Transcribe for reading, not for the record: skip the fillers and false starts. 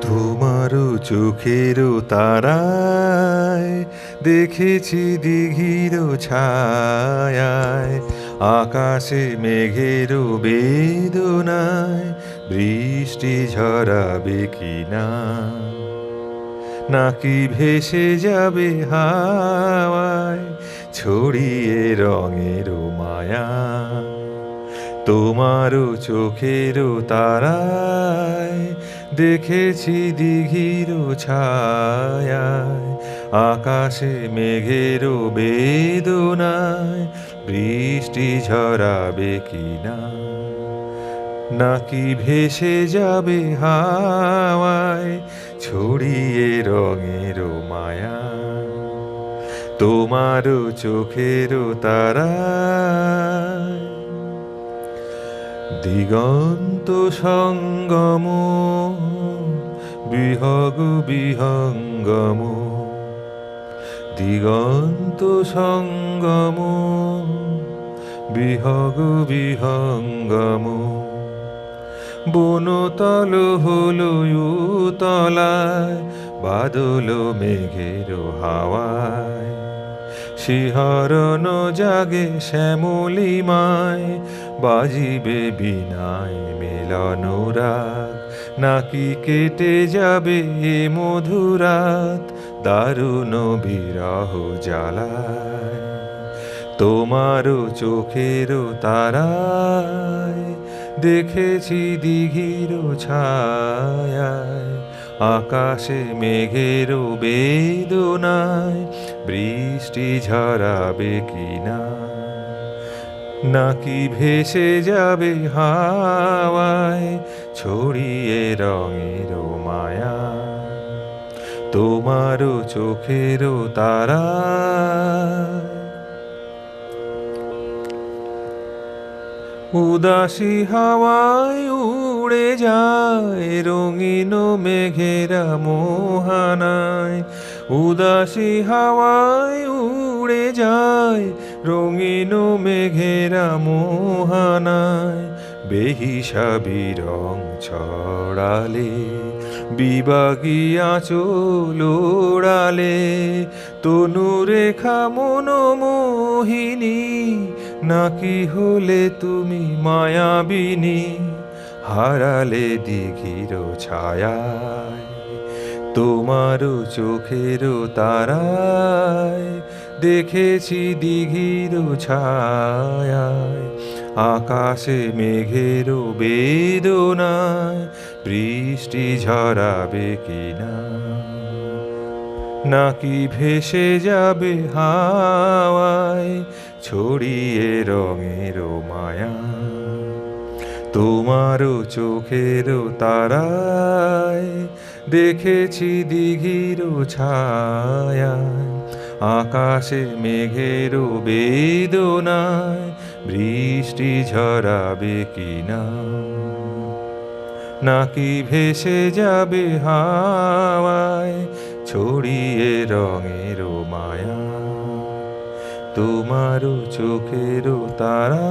তোমারও চোখেরও তারায় দেখেছি দিঘির ছায়ায়, আকাশে মেঘেরও বেদনায় বৃষ্টি ঝরাবে কিনা, নাকি ভেসে যাবে হাওয়ায় ছড়িয়ে রঙের মায়া। তোমারও চোখেরও তারায় দেখেছি দিঘির ছায়ায়, আকাশে মেঘেরও বেদনায় বৃষ্টি ঝরাবে কিনা, নাকি ভেসে যাবে হাওয়ায় ছড়িয়ে রঙের মায়া। তোমারও চোখেরও তারায় দিগন্ত সঙ্গম বিহগ বিহঙ্গম, দিগন্ত সঙ্গম বিহগ বিহঙ্গম। বনতল হলো তলায় বাদল মেঘের হাওয়ায়, শিহরণ জাগে শ্যামলিমায় বাজিবে বিনায় মিলন রাগ, নাকি কেটে যাবে এ মধুরাত দারুণ বিরহ জ্বালায়। তোমারও চোখেরও তারায় দেখেছি দিঘির ছায়ায়, আকাশে মেঘেরও বেদনায় বৃষ্টি ঝরাবে কিনা, নাকি ভেসে যাবে হাওয়ায় ছড়িয়ে রঙের মায়া। তোমারও চোখেরও তারায় উদাসী হাওয়ায় উড়ে যায় রঙিন মেঘেরা মোহানায়, উদাসী হাওয়ায় উড়ে যায় রঙিন মেঘেরা মোহানায়। বেহিসাবি রং ছড়ালে বিবাগী আঁচল ওড়ালে, তনুরেখা মনোমোহিনী নাকি হলে তুমি মায়াবিনী, হারালে দিঘির ছায়ায়। তোমারও চোখেরও তারায় দেখেছি দিঘির ছায়ায়, আকাশে মেঘেরও বেদনায় বৃষ্টি ঝরাবে কিনা, নাকি ভেসে যাবে হাওয়ায় ছড়িয়ে রঙের মায়া। তোমারও চোখেরও তারায় দেখেছি দিঘির ছায়ায়, আকাশে মেঘেরও বেদনায় বৃষ্টি ঝরাবে কিনা, নাকি ভেসে যাবে হাওয়ায় ছড়িয়ে রঙের মায়া। তোমারও চোখেরও তারা